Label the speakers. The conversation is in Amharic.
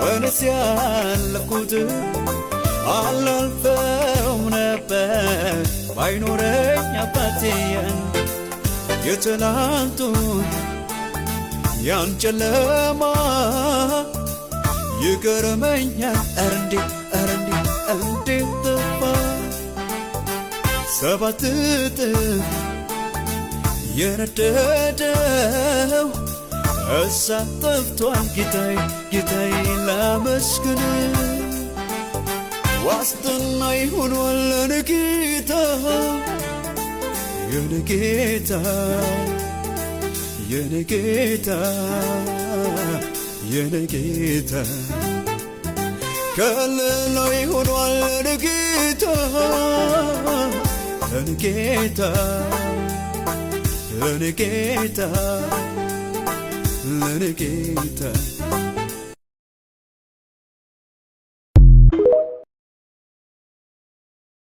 Speaker 1: ወንስ ያለኩት አላልፈው ነበር ባይኖረኝ አባቴን የትላንቱን ያን ጨለማ ይገርመኛል እንዴት ጠፋ ሰባት እጥፍ የነደደው እሳት ጠፍቷል ጌታዬ ላመስግን ዋስትና ይሆኗል ለኔ ጌታ የኔ ጌታ ከለላ ይሆኗል ለኔ ጌታ